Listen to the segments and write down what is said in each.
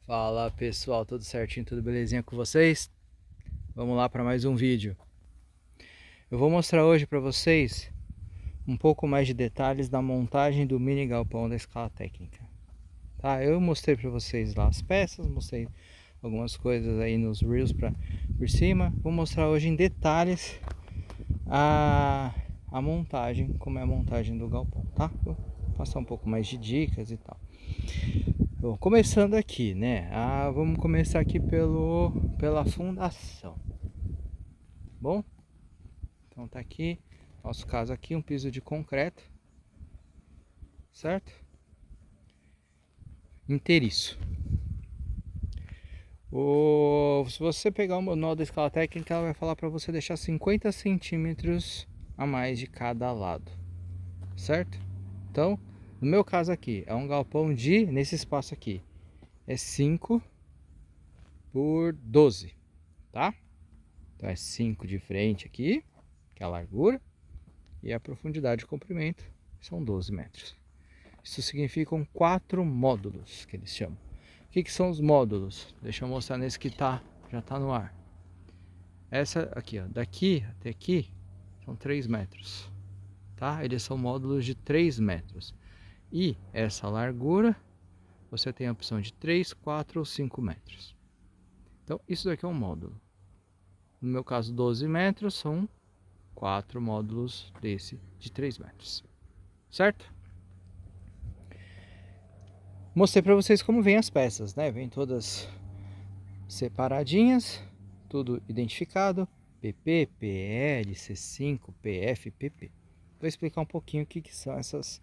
Fala pessoal, tudo certinho, tudo belezinha com vocês? Vamos lá para mais um vídeo. Eu vou mostrar hoje para vocês um pouco mais de detalhes da montagem do mini galpão da escala técnica. Tá? Eu mostrei para vocês lá as peças, mostrei algumas coisas aí nos reels por cima. Vou mostrar hoje em detalhes a montagem, como é a montagem do galpão, tá? Vou passar um pouco mais de dicas e tal. Bom, começando aqui, né? Vamos começar aqui pela fundação. Bom, então tá aqui, nosso caso aqui, um piso de concreto, certo? Inteiriço. Se você pegar o manual da escala técnica, ela vai falar para você deixar 50 centímetros a mais de cada lado, certo? Então, no meu caso aqui, é um galpão nesse espaço aqui, é 5 por 12, tá? Então é 5 de frente aqui, que é a largura, e a profundidade de comprimento são 12 metros. Isso significam 4 módulos, que eles chamam. O que são os módulos? Deixa eu mostrar nesse que já está no ar. Essa aqui, ó, daqui até aqui, são 3 metros. Tá? Eles são módulos de 3 metros. E essa largura, você tem a opção de 3, 4 ou 5 metros. Então, isso daqui é um módulo. No meu caso, 12 metros, são 4 módulos desse de 3 metros. Certo? Mostrei para vocês como vem as peças, né? Vem todas separadinhas, tudo identificado, PP, PL, C5, PF, PP. Vou explicar um pouquinho o que são essas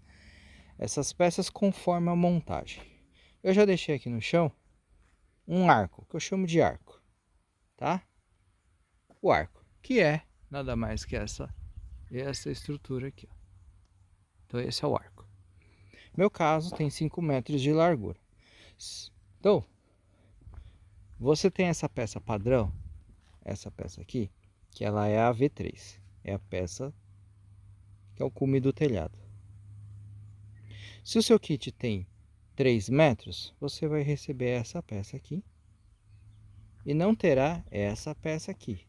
peças conforme a montagem. Eu já deixei aqui no chão um arco, que eu chamo de arco, tá? O arco, que é nada mais que essa estrutura aqui, ó. Então esse é o arco. Meu caso tem 5 metros de largura. Então, você tem essa peça padrão, essa peça aqui, que ela é a V3. É a peça que é o cume do telhado. Se o seu kit tem 3 metros, você vai receber essa peça aqui e não terá essa peça aqui,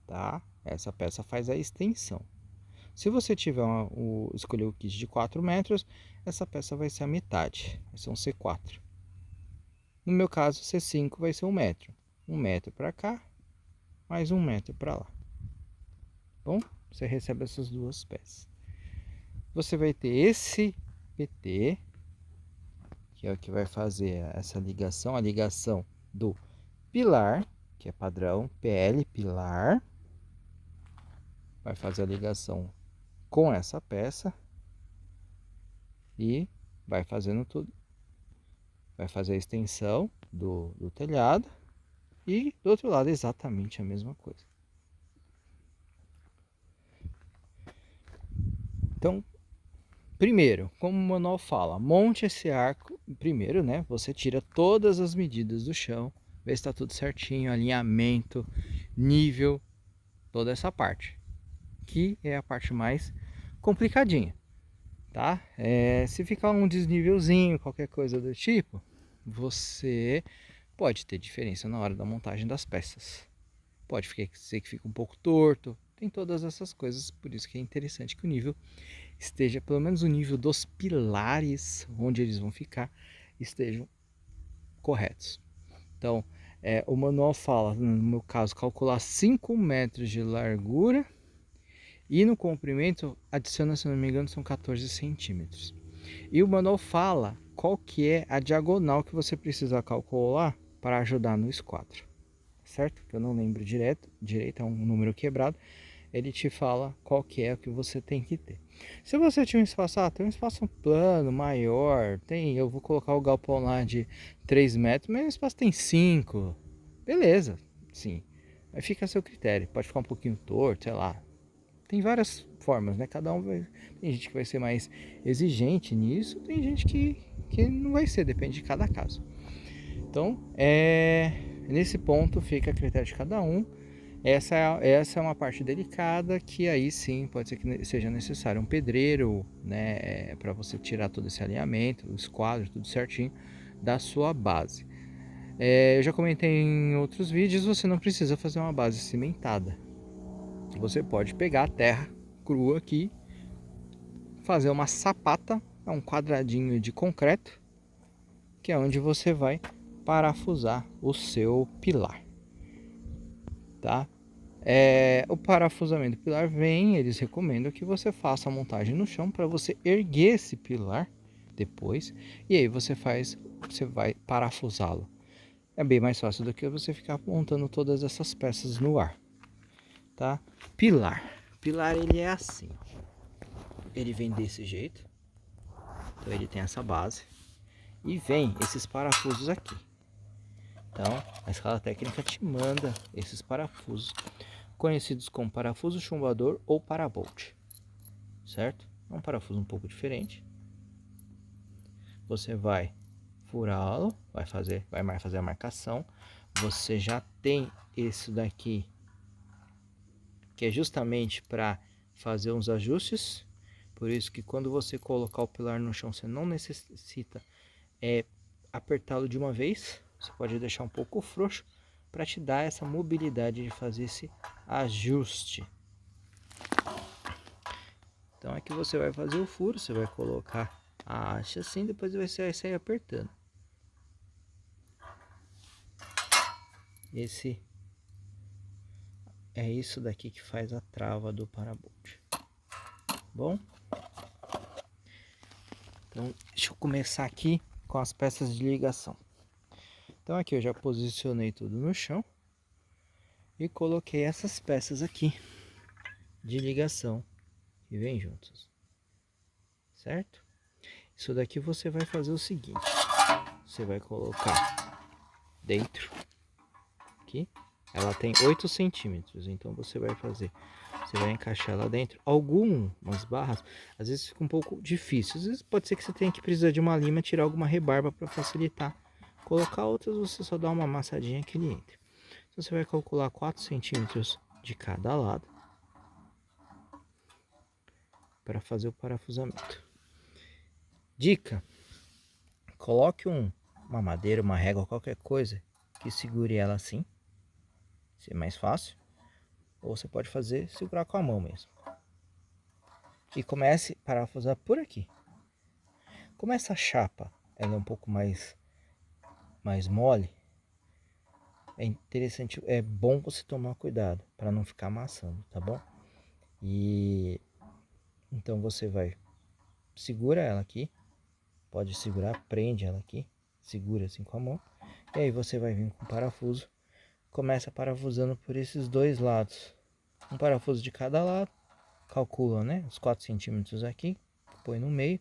tá? Essa peça faz a extensão. Se você tiver escolher o kit de 4 metros, essa peça vai ser a metade, vai ser um C4. No meu caso, C5 vai ser 1 metro. 1 metro para cá, mais 1 metro para lá. Bom, você recebe essas duas peças. Você vai ter esse PT, que é o que vai fazer essa ligação, a ligação do pilar, que é padrão, PL pilar, vai fazer a ligação com essa peça e vai fazendo tudo, vai fazer a extensão do telhado e do outro lado exatamente a mesma coisa. Então, primeiro, como o manual fala, monte esse arco. Primeiro, né? Você tira todas as medidas do chão, vê se está tudo certinho, alinhamento, nível, toda essa parte, que é a parte mais complicadinha, tá? Se ficar um desnívelzinho, qualquer coisa do tipo, você pode ter diferença na hora da montagem das peças. Pode ser que fique um pouco torto, tem todas essas coisas, por isso que é interessante que o nível esteja, pelo menos o nível dos pilares onde eles vão ficar, estejam corretos. Então, o manual fala, no meu caso, calcular 5 metros de largura e no comprimento adiciona, se não me engano, são 14 centímetros. E o manual fala qual que é a diagonal que você precisa calcular para ajudar no esquadro, certo? Que eu não lembro direito, é um número quebrado. Ele te fala qual que é o que você tem que ter. Se você tinha um espaço, tem um espaço plano, maior, eu vou colocar o galpão lá de 3 metros, mas o espaço tem 5, beleza, sim. Aí fica a seu critério, pode ficar um pouquinho torto, sei lá. Tem várias formas, né? Tem gente que vai ser mais exigente nisso, tem gente que não vai ser, depende de cada caso. Então, nesse ponto fica a critério de cada um. Essa é uma parte delicada que aí sim pode ser que seja necessário um pedreiro, né, para você tirar todo esse alinhamento, o esquadro, tudo certinho, da sua base. Eu já comentei em outros vídeos, você não precisa fazer uma base cimentada. Você pode pegar a terra crua aqui, fazer uma sapata, é um quadradinho de concreto, que é onde você vai parafusar o seu pilar, tá? O parafusamento do pilar eles recomendam que você faça a montagem no chão para você erguer esse pilar depois, e aí você vai parafusá-lo. É bem mais fácil do que você ficar montando todas essas peças no ar, tá? Pilar ele é assim, ele vem desse jeito, então ele tem essa base e vem esses parafusos aqui. Então a escala técnica te manda esses parafusos, conhecidos como parafuso chumbador ou parabolt, certo? É um parafuso um pouco diferente. Você vai furá-lo, vai fazer a marcação. Você já tem isso daqui, que é justamente para fazer uns ajustes. Por isso que quando você colocar o pilar no chão, você não necessita apertá-lo de uma vez. Você pode deixar um pouco frouxo para te dar essa mobilidade de fazer esse ajuste. Então aqui você vai fazer o furo, você vai colocar a haste assim, depois você vai sair apertando. Esse é isso daqui que faz a trava do parabolt. Bom, então deixa eu começar aqui com as peças de ligação. Então aqui eu já posicionei tudo no chão e coloquei essas peças aqui de ligação que vem juntos, certo? Isso daqui você vai fazer o seguinte: você vai colocar dentro aqui. Ela tem 8 centímetros, então você vai encaixar lá dentro. Algumas barras às vezes fica um pouco difícil, às vezes pode ser que você tenha que precisar de uma lima, tirar alguma rebarba para facilitar. Colocar outras, você só dá uma amassadinha que ele entra. Então você vai calcular 4 centímetros de cada lado para fazer o parafusamento. Dica: coloque uma madeira, uma régua, qualquer coisa que segure ela assim, se é mais fácil. Ou você pode segurar com a mão mesmo. E comece a parafusar por aqui. Como essa chapa ela é um pouco mais mole, é interessante, é bom você tomar cuidado para não ficar amassando, tá bom? E então você segura ela aqui, pode segurar, prende ela aqui, segura assim com a mão, e aí você vai vir com o parafuso, começa parafusando por esses dois lados, um parafuso de cada lado, calcula, né, os 4 centímetros aqui, põe no meio.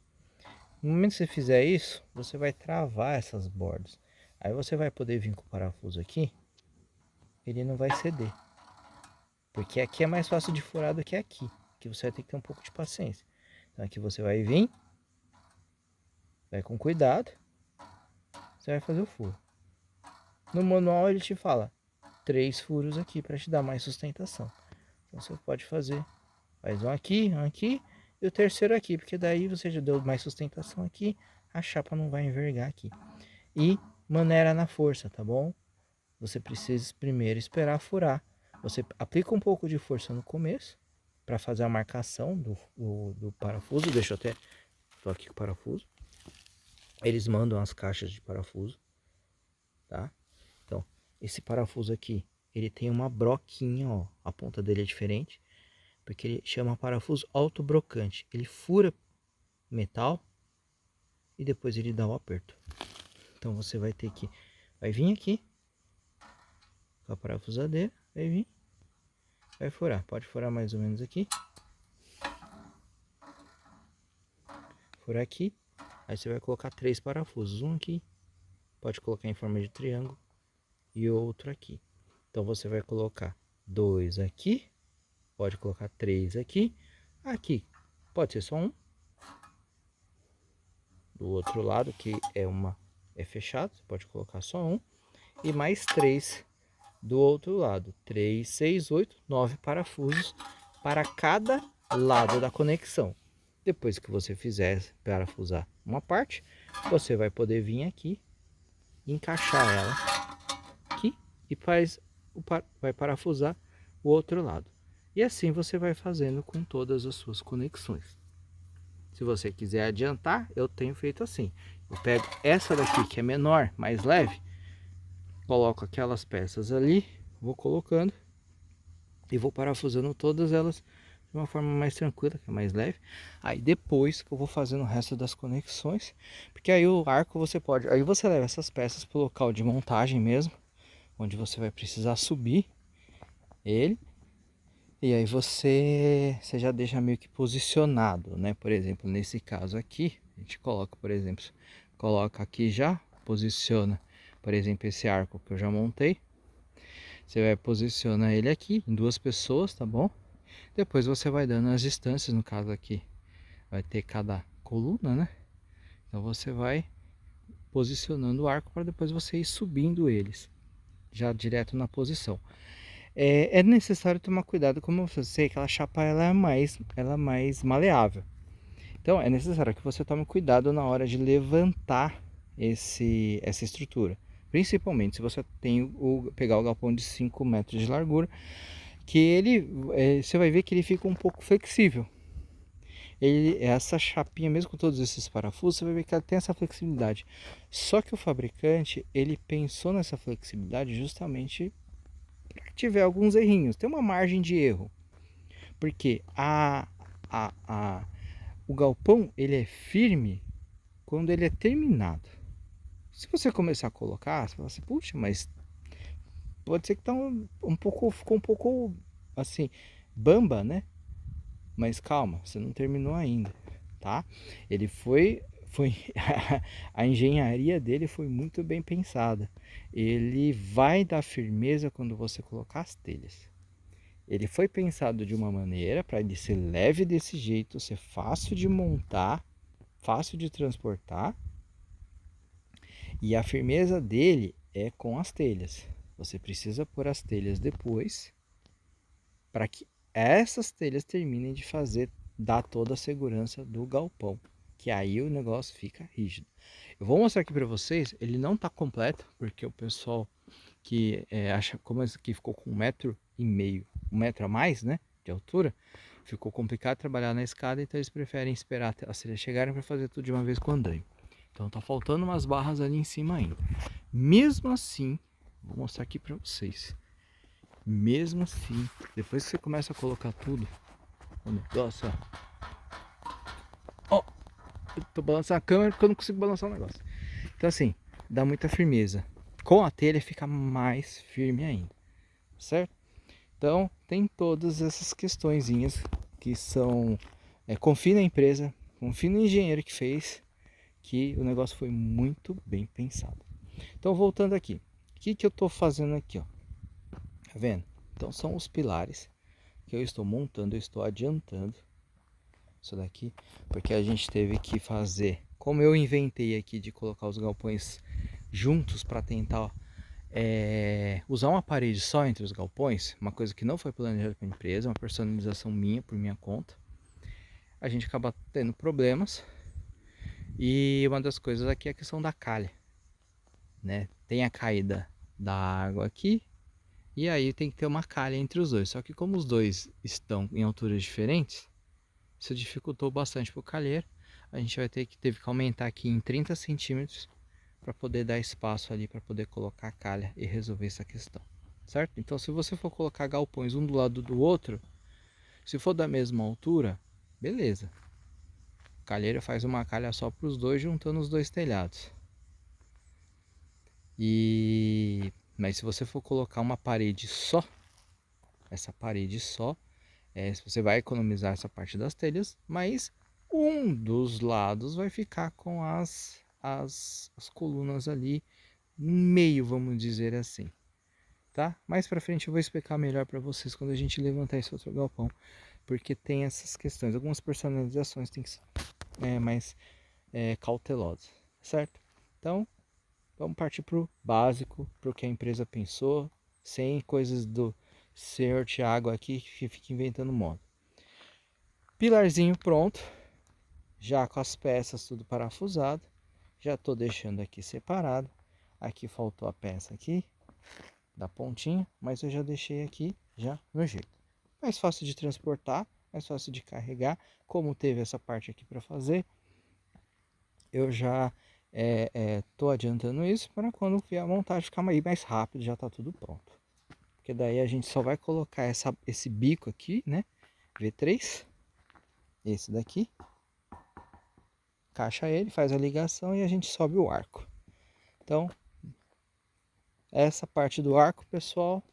No momento que você fizer isso, você vai travar essas bordas, aí você vai poder vir com o parafuso aqui, ele não vai ceder, porque aqui é mais fácil de furar do que aqui, que você vai ter que ter um pouco de paciência. Então aqui você vai vir, vai com cuidado, você vai fazer o furo. No manual ele te fala 3 furos aqui para te dar mais sustentação. Então você pode faz um aqui e o terceiro aqui, porque daí você já deu mais sustentação aqui, a chapa não vai envergar aqui. E maneira na força, tá bom? Você precisa primeiro esperar furar. Você aplica um pouco de força no começo para fazer a marcação do parafuso. Deixa eu até... Tô aqui com o parafuso. Eles mandam as caixas de parafuso, tá? Então, esse parafuso aqui, ele tem uma broquinha, ó. A ponta dele é diferente, porque ele chama parafuso autobrocante. Ele fura metal e depois ele dá o aperto. Então você vai vir aqui com a parafusadeira, vai vir, vai furar. Pode furar mais ou menos aqui. Furar aqui. Aí você vai colocar 3 parafusos. Um aqui, pode colocar em forma de triângulo, e outro aqui. Então você vai colocar 2 aqui, pode colocar 3 aqui. Aqui pode ser só um. Do outro lado, que é fechado, você pode colocar só um. E mais 3 do outro lado. 3, 6, 8, 9 parafusos para cada lado da conexão. Depois que você fizer parafusar uma parte, você vai poder vir aqui encaixar ela aqui e vai parafusar o outro lado. E assim você vai fazendo com todas as suas conexões. Se você quiser adiantar, eu tenho feito assim. Eu pego essa daqui que é menor, mais leve, coloco aquelas peças ali, vou colocando e vou parafusando todas elas de uma forma mais tranquila, que é mais leve. Aí depois que eu vou fazendo o resto das conexões, porque aí o arco você pode, aí você leva essas peças para o local de montagem mesmo, onde você vai precisar subir ele. E aí você já deixa meio que posicionado, né? Por exemplo, nesse caso aqui, a gente coloca, por exemplo, coloca aqui já, posiciona, por exemplo, esse arco que eu já montei. Você vai posicionar ele aqui em duas pessoas, tá bom? Depois você vai dando as distâncias, no caso aqui, vai ter cada coluna, né? Então você vai posicionando o arco para depois você ir subindo eles, já direto na posição. É necessário tomar cuidado, como eu sei, que aquela chapa ela é mais maleável. Então é necessário que você tome cuidado na hora de levantar essa estrutura. Principalmente se você tem pegar o galpão de 5 metros de largura, que ele, você vai ver que ele fica um pouco flexível. Essa chapinha, mesmo com todos esses parafusos, você vai ver que ela tem essa flexibilidade. Só que o fabricante, ele pensou nessa flexibilidade justamente para que tiver alguns errinhos. Tem uma margem de erro. Porque o galpão, ele é firme quando ele é terminado. Se você começar a colocar, você fala assim, puxa, mas pode ser que tá ficou um pouco assim, bamba, né? Mas calma, você não terminou ainda, tá? Ele foi a engenharia dele foi muito bem pensada. Ele vai dar firmeza quando você colocar as telhas. Ele foi pensado de uma maneira para ele ser leve desse jeito, ser fácil de montar, fácil de transportar. E a firmeza dele é com as telhas. Você precisa pôr as telhas depois para que essas telhas terminem de dar toda a segurança do galpão, que aí o negócio fica rígido. Eu vou mostrar aqui para vocês, ele não está completo, porque o pessoal que acha, como esse aqui ficou com 1,5 m, 1 m a mais, né, de altura, ficou complicado trabalhar na escada, então eles preferem esperar as telhas chegarem para fazer tudo de uma vez com andaime. Então tá faltando umas barras ali em cima ainda. Mesmo assim, vou mostrar aqui para vocês. Mesmo assim, depois que você começa a colocar tudo, o negócio, ó, eu tô balançando a câmera porque eu não consigo balançar o negócio. Então assim, dá muita firmeza. Com a telha fica mais firme ainda, certo? Então tem todas essas questõezinhas que são, confie na empresa, confie no engenheiro que fez, que o negócio foi muito bem pensado. Então voltando aqui, o que eu estou fazendo aqui, ó? Tá vendo? Então são os pilares que eu estou montando, eu estou adiantando isso daqui, porque a gente teve que fazer, como eu inventei aqui de colocar os galpões juntos para tentar usar uma parede só entre os galpões, uma coisa que não foi planejada pela empresa, uma personalização minha, por minha conta, a gente acaba tendo problemas. E uma das coisas aqui é a questão da calha, né? Tem a caída da água aqui, e aí tem que ter uma calha entre os dois. Só que como os dois estão em alturas diferentes, isso dificultou bastante para o calheiro. A gente teve que aumentar aqui em 30 centímetros para poder dar espaço ali para poder colocar a calha e resolver essa questão, certo? Então se você for colocar galpões um do lado do outro, se for da mesma altura, beleza. O calheiro faz uma calha só para os dois, juntando os dois telhados. Mas se você for colocar uma parede só, essa parede só, você vai economizar essa parte das telhas, mas um dos lados vai ficar com as colunas ali no meio, vamos dizer assim, tá? Mais pra frente eu vou explicar melhor para vocês quando a gente levantar esse outro galpão, porque tem essas questões, algumas personalizações tem que ser mais cautelosas, certo? Então vamos partir pro básico, pro que a empresa pensou, sem coisas do senhor Thiago aqui que fica inventando moda. Pilarzinho pronto, já com as peças tudo parafusado, já estou deixando aqui separado. Aqui faltou a peça aqui, da pontinha, mas eu já deixei aqui já no jeito. Mais fácil de transportar, mais fácil de carregar. Como teve essa parte aqui para fazer, eu já tô adiantando isso para quando vier a montagem ficar mais rápido, já tá tudo pronto. Porque daí a gente só vai colocar esse bico aqui, né? V3, esse daqui. Encaixa ele, faz a ligação e a gente sobe o arco. Então, essa parte do arco, pessoal,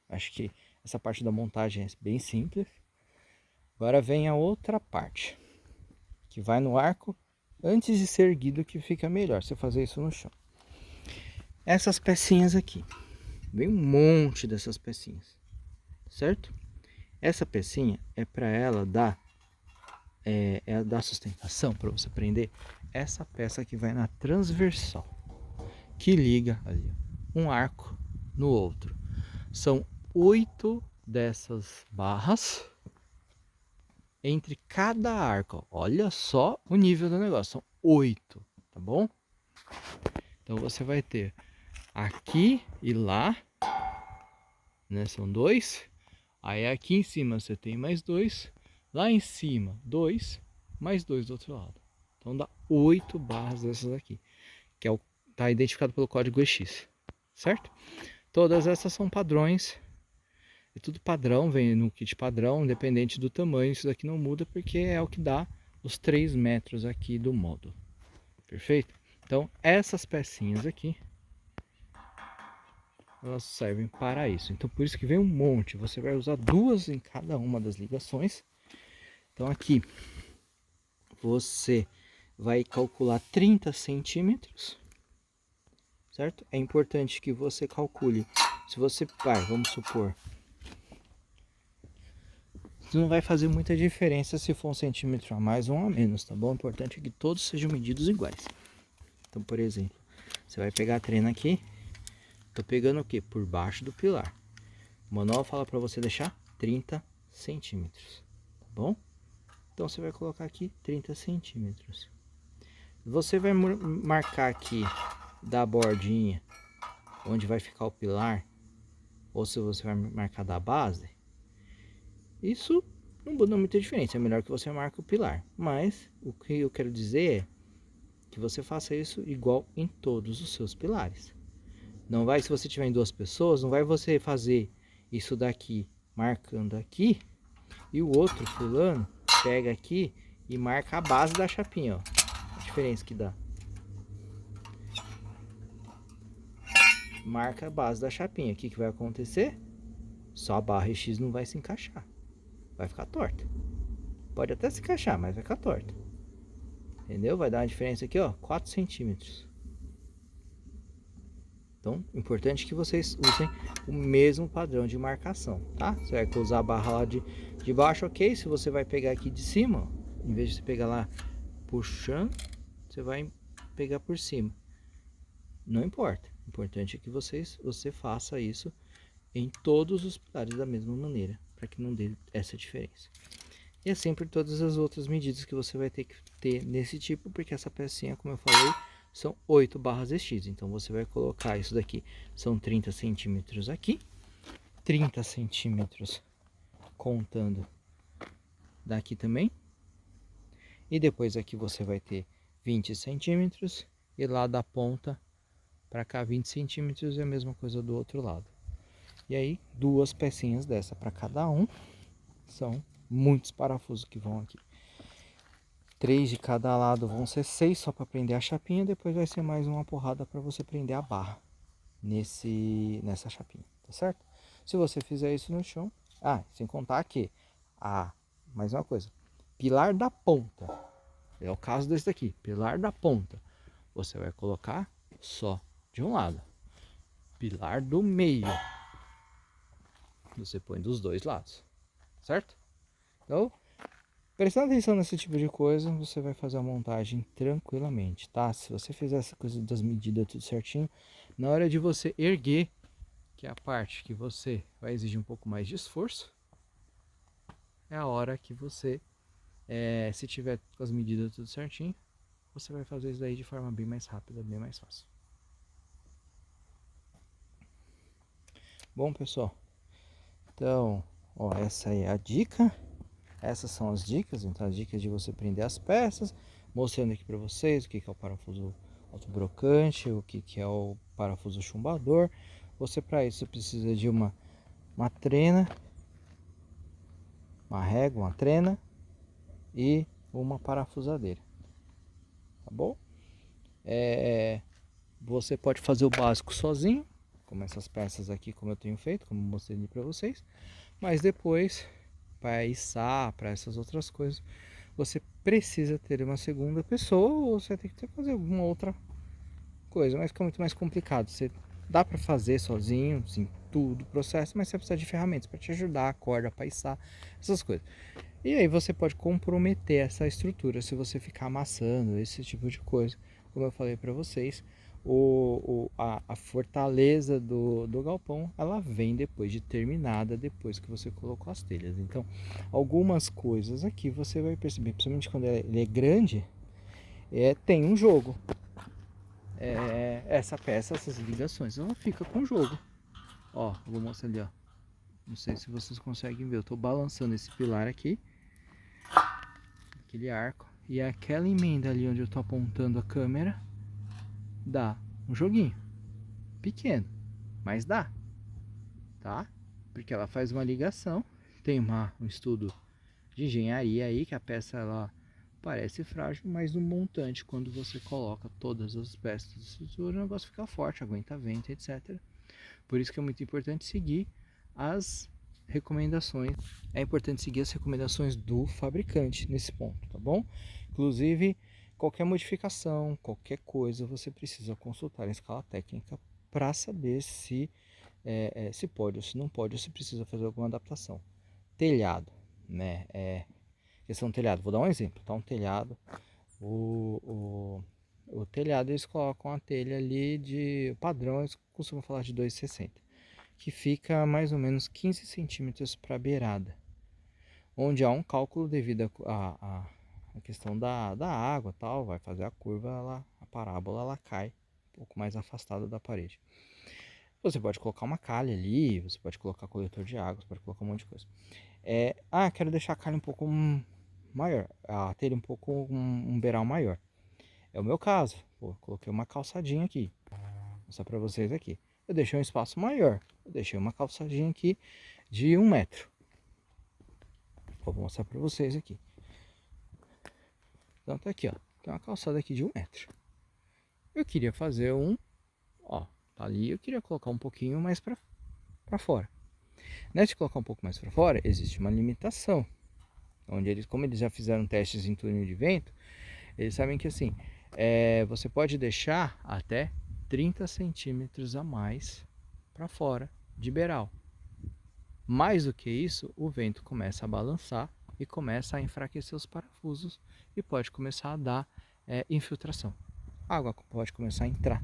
acho que essa parte da montagem é bem simples. Agora vem a outra parte, que vai no arco antes de ser erguido, que fica melhor você fazer isso no chão. Essas pecinhas aqui, vem um monte dessas pecinhas, certo? Essa pecinha é para ela dar sustentação, para você prender essa peça que vai na transversal, que liga ali um arco no outro. São 8 dessas barras entre cada arco. Olha só o nível do negócio, são 8, tá bom? Então você vai ter aqui e lá, né? São 2. Aí aqui em cima você tem mais 2. Lá em cima, 2, mais 2 do outro lado. Então dá 8 barras dessas aqui, que tá identificado pelo código EX, certo? Todas essas são padrões. É tudo padrão, vem no kit padrão, independente do tamanho. Isso daqui não muda porque é o que dá os 3 metros aqui do módulo. Perfeito? Então essas pecinhas aqui, elas servem para isso. Então por isso que vem um monte. Você vai usar 2 em cada uma das ligações. Então aqui você vai calcular 30 centímetros, certo? É importante que você calcule. Se você vamos supor, não vai fazer muita diferença se for 1 centímetro a mais ou a menos, tá bom? O importante é que todos sejam medidos iguais. Então, por exemplo, você vai pegar a trena aqui. Tô pegando o que? Por baixo do pilar. O manual fala para você deixar 30 centímetros, tá bom? Então você vai colocar aqui 30 centímetros. Você vai marcar aqui da bordinha onde vai ficar o pilar, ou se você vai marcar da base, isso não muda muita diferença. É melhor que você marque o pilar, mas o que eu quero dizer é que você faça isso igual em todos os seus pilares. Não vai, se você tiver em 2 pessoas, não vai você fazer isso daqui marcando aqui e o outro fulano pega aqui e marca a base da chapinha, ó. A diferença que dá. Marca a base da chapinha. O que vai acontecer? Só a barra X não vai se encaixar. Vai ficar torta. Pode até se encaixar, mas vai ficar torta. Entendeu? Vai dar uma diferença aqui, ó, 4 centímetros. Então, importante que vocês usem o mesmo padrão de marcação, tá? Você vai usar a barra lá de baixo, ok? Se você vai pegar aqui de cima, ó, em vez de você pegar lá puxando, você vai pegar por cima. Não importa. O importante é que você faça isso em todos os pilares da mesma maneira, para que não dê essa diferença. E é sempre todas as outras medidas que você vai ter que ter nesse tipo, porque essa pecinha, como eu falei, são 8 barras EX. Então você vai colocar isso daqui, são 30 centímetros aqui, 30 centímetros contando daqui também. E depois aqui você vai ter 20 centímetros e lá da ponta para cá 20 centímetros e a mesma coisa do outro lado. E aí 2 pecinhas dessa para cada um, são muitos parafusos que vão aqui. 3 de cada lado vão ser 6 só para prender a chapinha. Depois vai ser mais uma porrada para você prender a barra nessa chapinha, tá certo? Se você fizer isso no chão, sem contar que mais uma coisa, pilar da ponta, é o caso desse daqui, pilar da ponta, você vai colocar só de um lado. Pilar do meio, você põe dos 2 lados, certo? Então, prestando atenção nesse tipo de coisa, você vai fazer a montagem tranquilamente, tá? Se você fizer essa coisa das medidas tudo certinho, na hora de você erguer, que é a parte que você vai exigir um pouco mais de esforço, é a hora que você, se tiver com as medidas tudo certinho, você vai fazer isso daí de forma bem mais rápida, bem mais fácil. Bom, pessoal, então, ó, essa aí é a dica. Essas são as dicas, então as dicas de você prender as peças, mostrando aqui para vocês o que é o parafuso autobrocante, o que é o parafuso chumbador. Você para isso precisa de uma trena, uma régua, uma trena e uma parafusadeira, tá bom? Você pode fazer o básico sozinho, como essas peças aqui, como eu tenho feito, como eu mostrei para vocês, mas depois, para içar, para essas outras coisas, você precisa ter uma segunda pessoa ou você tem que fazer alguma outra coisa, mas fica muito mais complicado. Você dá para fazer sozinho, sim, tudo o processo, mas você precisa de ferramentas para te ajudar, corda, para içar, essas coisas. E aí você pode comprometer essa estrutura se você ficar amassando esse tipo de coisa. Como eu falei para vocês, a fortaleza do galpão, ela vem depois de terminada, depois que você colocou as telhas. Então, algumas coisas aqui você vai perceber, principalmente quando ele é grande, tem um jogo. Essa peça, essas ligações, ela fica com jogo. Ó, vou mostrar ali, ó. Não sei se vocês conseguem ver, eu tô balançando esse pilar aqui, aquele arco, e aquela emenda ali onde eu tô apontando a câmera, dá um joguinho pequeno, mas dá, tá? Porque ela faz uma ligação, tem um estudo de engenharia aí, que a peça ela parece frágil, mas no montante, quando você coloca todas as peças de estrutura, o negócio fica forte, aguenta vento, etc. Por isso que é muito importante seguir as recomendações. É importante seguir as recomendações do fabricante nesse ponto, tá bom? Inclusive, qualquer modificação, qualquer coisa, você precisa consultar a escala técnica para saber se pode ou se não pode, ou se precisa fazer alguma adaptação. Telhado, né? Questão do telhado, vou dar um exemplo, tá? Um telhado, o telhado eles colocam a telha ali de padrão, eles costumam falar de 2,60, que fica mais ou menos 15 centímetros para a beirada, onde há um cálculo devido a questão da água tal, vai fazer a curva, a parábola ela cai um pouco mais afastada da parede. Você pode colocar uma calha ali, você pode colocar coletor de água, você pode colocar um monte de coisa. Quero deixar a calha um pouco maior, a telha um pouco um beiral maior. É o meu caso. Pô, coloquei uma calçadinha aqui. Vou mostrar para vocês aqui. Eu deixei um espaço maior. Eu deixei uma calçadinha aqui de 1 metro. Vou mostrar para vocês aqui. Então tá aqui, ó. Tem uma calçada aqui de 1 metro. Eu queria fazer ó, tá ali. Eu queria colocar um pouquinho mais para fora. Nesse de colocar um pouco mais para fora, existe uma limitação. Onde como eles já fizeram testes em túnel de vento, eles sabem que assim, você pode deixar até 30 centímetros a mais para fora de beiral. Mais do que isso, o vento começa a balançar e começa a enfraquecer os parafusos e pode começar a dar infiltração. A água pode começar a entrar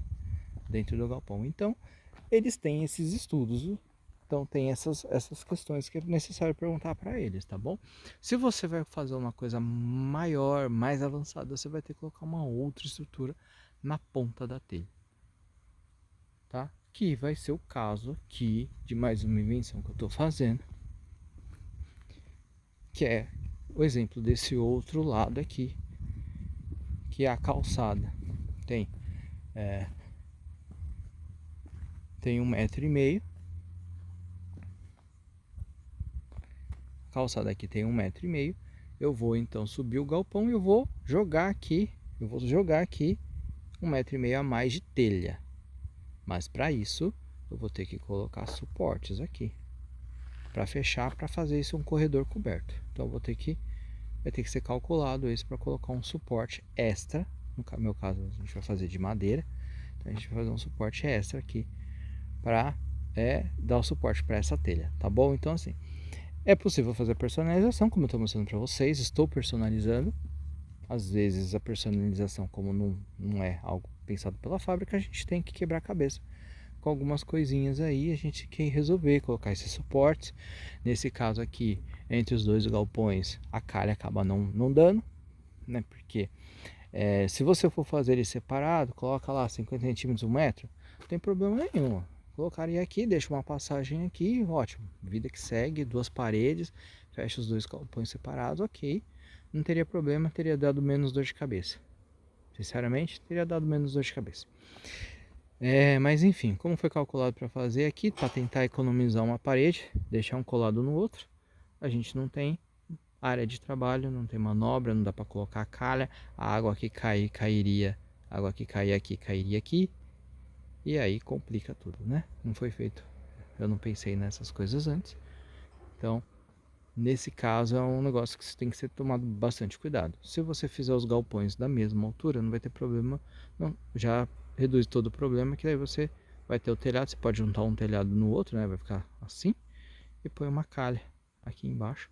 dentro do galpão. Então, eles têm esses estudos. Então tem essas questões que é necessário perguntar para eles, tá bom? Se você vai fazer uma coisa maior, mais avançada, você vai ter que colocar uma outra estrutura na ponta da telha, tá? Que vai ser o caso aqui de mais uma invenção que eu estou fazendo, que é o exemplo desse outro lado aqui, que é a calçada. Tem 1,5 m. Calçada aqui tem 1,5 m. Eu vou então subir o galpão e eu vou jogar aqui 1,5 m a mais de telha. Mas para isso eu vou ter que colocar suportes aqui para fechar, para fazer isso um corredor coberto. Então vai ter que ser calculado isso para colocar um suporte extra. No meu caso a gente vai fazer de madeira, então a gente vai fazer um suporte extra aqui para dar o suporte para essa telha, tá bom? Então assim, é possível fazer personalização, como eu estou mostrando para vocês. Estou personalizando. Às vezes a personalização, como não é algo pensado pela fábrica, a gente tem que quebrar a cabeça com algumas coisinhas aí. A gente quer resolver, colocar esses suportes. Nesse caso aqui, entre os dois galpões, a calha acaba não dando, né? Porque se você for fazer ele separado, coloca lá 50 centímetros, 1 metro, não tem problema nenhum. colocaria aqui, deixa uma passagem aqui, ótimo, vida que segue, 2 paredes, fecha os 2 galpões separados, ok, não teria problema, teria dado menos dor de cabeça, sinceramente, teria dado menos dor de cabeça. Mas enfim, como foi calculado para fazer aqui, para tentar economizar uma parede, deixar um colado no outro, a gente não tem área de trabalho, não tem manobra, não dá para colocar calha, a água que cair, cairia, a água que cair aqui, cairia aqui, e aí complica tudo, né? Não foi feito, eu não pensei nessas coisas antes, então nesse caso é um negócio que tem que ser tomado bastante cuidado. Se você fizer os galpões da mesma altura, não vai ter problema, não, já reduz todo o problema, que daí você vai ter o telhado, você pode juntar um telhado no outro, né? Vai ficar assim, e põe uma calha aqui embaixo,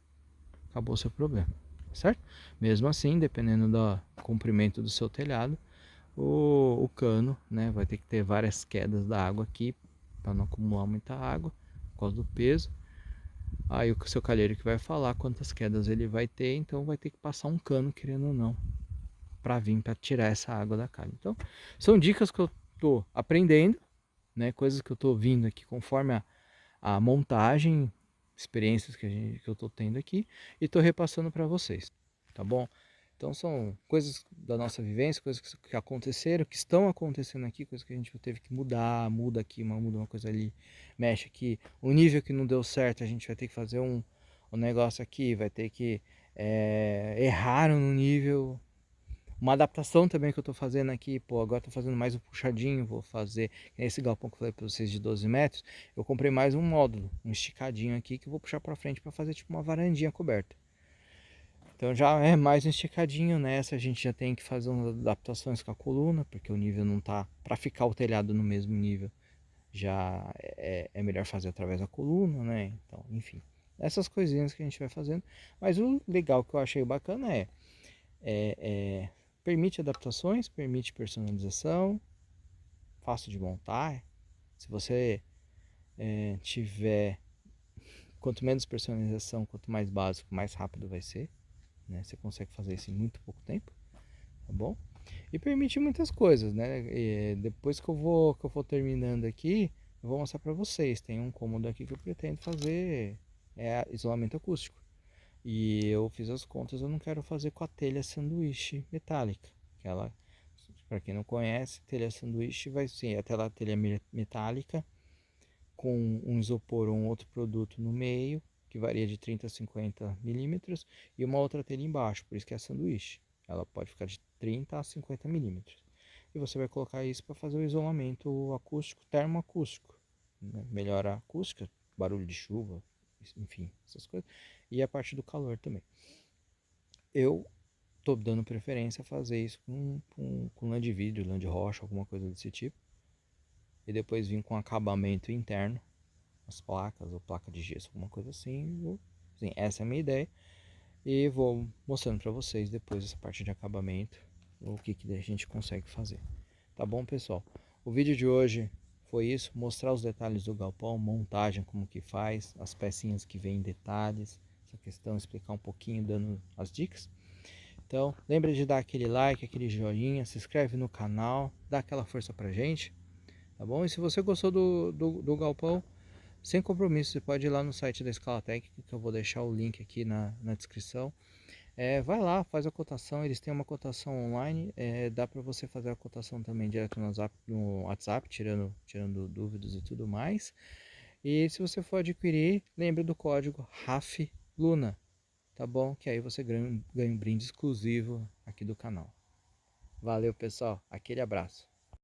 acabou o seu problema, certo? Mesmo assim, dependendo do comprimento do seu telhado, o cano, né, vai ter que ter várias quedas da água aqui, para não acumular muita água, por causa do peso. Aí o seu calheiro que vai falar quantas quedas ele vai ter, então vai ter que passar um cano, querendo ou não, para vir para tirar essa água da calha. Então, são dicas que eu tô aprendendo, né, coisas que eu tô vindo aqui conforme a montagem, experiências que eu tô tendo aqui e tô repassando para vocês, tá bom? Então são coisas da nossa vivência, coisas que aconteceram, que estão acontecendo aqui, coisas que a gente teve que mudar, muda aqui, muda uma coisa ali, mexe aqui. O nível que não deu certo, a gente vai ter que fazer um negócio aqui, vai ter que erraram no nível. Uma adaptação também que eu tô fazendo aqui, pô, agora tô fazendo mais um puxadinho, vou fazer esse galpão que eu falei para vocês de 12 metros, eu comprei mais um módulo, um esticadinho aqui que eu vou puxar para frente para fazer tipo uma varandinha coberta. Então já é mais um esticadinho nessa, a gente já tem que fazer umas adaptações com a coluna, porque o nível não tá, para ficar o telhado no mesmo nível, já é melhor fazer através da coluna, né? Então, enfim, essas coisinhas que a gente vai fazendo. Mas o legal que eu achei bacana é permite adaptações, permite personalização, fácil de montar. Se você tiver, quanto menos personalização, quanto mais básico, mais rápido vai ser, né? Você consegue fazer isso em muito pouco tempo, tá bom? E permite muitas coisas, né? Depois que eu for terminando aqui, eu vou mostrar para vocês. Tem um cômodo aqui que eu pretendo fazer isolamento acústico. E eu fiz as contas, eu não quero fazer com a telha sanduíche metálica. Ela, para quem não conhece, telha sanduíche vai ser a telha metálica com um isopor ou um outro produto no meio, que varia de 30 a 50 milímetros, e uma outra telha embaixo, por isso que é sanduíche. Ela pode ficar de 30 a 50 milímetros. E você vai colocar isso para fazer o isolamento acústico, termoacústico, né? Melhora a acústica, barulho de chuva, enfim, essas coisas. E a parte do calor também. Eu estou dando preferência a fazer isso com lã de vidro, lã de rocha, alguma coisa desse tipo. E depois vir com acabamento interno, as placas ou placa de gesso, alguma coisa assim. Assim, essa é a minha ideia. E vou mostrando para vocês depois essa parte de acabamento, o que a gente consegue fazer. Tá bom, pessoal? O vídeo de hoje foi isso, mostrar os detalhes do galpão, montagem, como que faz, as pecinhas que vêm em detalhes, essa questão, explicar um pouquinho, dando as dicas. Então, lembra de dar aquele like, aquele joinha, se inscreve no canal, dá aquela força pra gente, tá bom? E se você gostou do galpão, sem compromisso, você pode ir lá no site da Escala Técnica, que eu vou deixar o link aqui na descrição. Vai lá, faz a cotação, eles têm uma cotação online, dá para você fazer a cotação também direto no WhatsApp, tirando dúvidas e tudo mais. E se você for adquirir, lembre do código RAFLUNA, tá bom? Que aí você ganha um brinde exclusivo aqui do canal. Valeu, pessoal, aquele abraço.